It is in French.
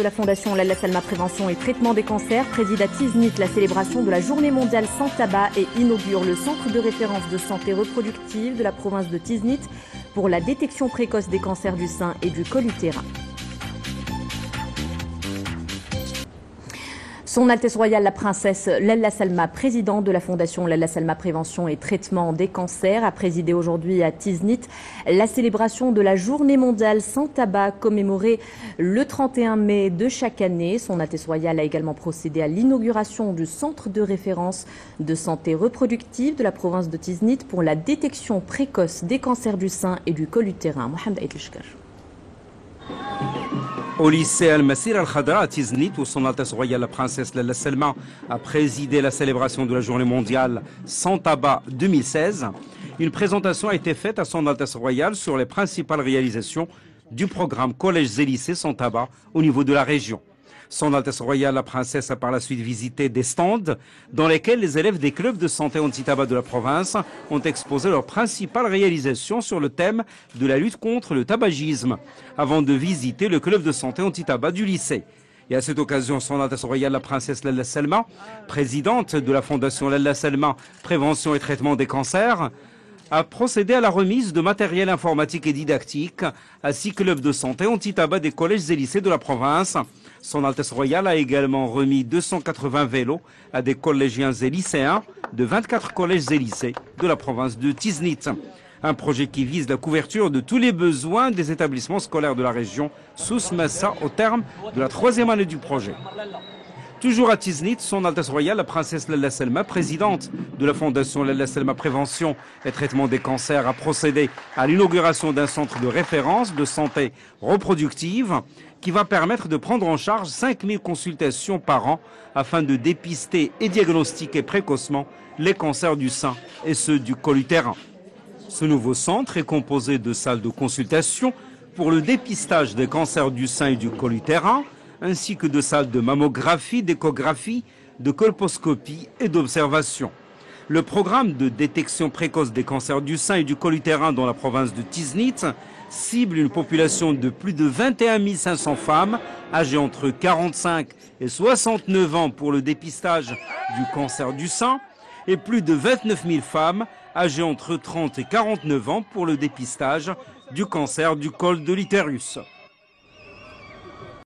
de la Fondation Lalla Salma Prévention et Traitement des cancers préside à Tiznit la célébration de la Journée mondiale sans tabac et inaugure le centre de référence de santé reproductive de la province de Tiznit pour la détection précoce des cancers du sein et du col utérin. Son Altesse Royale la Princesse Lalla Salma, présidente de la Fondation Lalla Salma Prévention et Traitement des cancers, a présidé aujourd'hui à Tiznit la célébration de la Journée mondiale sans tabac commémorée le 31 mai de chaque année. Son Altesse Royale a également procédé à l'inauguration du centre de référence de santé reproductive de la province de Tiznit pour la détection précoce des cancers du sein et du col utérin. Mohamed Aïtlishkar. Au lycée Al-Masir Al-Khadra à Tiznit, où son Altesse Royale la Princesse Lalla Salma a présidé la célébration de la Journée mondiale sans tabac 2016, une présentation a été faite à son Altesse Royale sur les principales réalisations du programme Collèges et lycées sans tabac au niveau de la région. Son Altesse Royale la Princesse a par la suite visité des stands dans lesquels les élèves des clubs de santé anti-tabac de la province ont exposé leurs principales réalisations sur le thème de la lutte contre le tabagisme, avant de visiter le club de santé anti-tabac du lycée. Et à cette occasion, son Altesse Royale la Princesse Lalla Salma, présidente de la Fondation Lalla Salma Prévention et Traitement des cancers, a procédé à la remise de matériel informatique et didactique à 6 clubs de santé anti-tabac des collèges et lycées de la province. Son Altesse Royale a également remis 280 vélos à des collégiens et lycéens de 24 collèges et lycées de la province de Tiznit. Un projet qui vise la couverture de tous les besoins des établissements scolaires de la région sous Massa au terme de la 3e année du projet. Toujours à Tiznit, son Altesse Royale, la Princesse Lalla Salma, présidente de la Fondation Lalla Salma Prévention et Traitement des cancers, a procédé à l'inauguration d'un centre de référence de santé reproductive qui va permettre de prendre en charge 5000 consultations par an afin de dépister et diagnostiquer précocement les cancers du sein et ceux du col utérin. Ce nouveau centre est composé de salles de consultation pour le dépistage des cancers du sein et du col utérin, ainsi que de salles de mammographie, d'échographie, de colposcopie et d'observation. Le programme de détection précoce des cancers du sein et du col utérin dans la province de Tiznit cible une population de plus de 21 500 femmes âgées entre 45 et 69 ans pour le dépistage du cancer du sein et plus de 29 000 femmes âgées entre 30 et 49 ans pour le dépistage du cancer du col de l'utérus.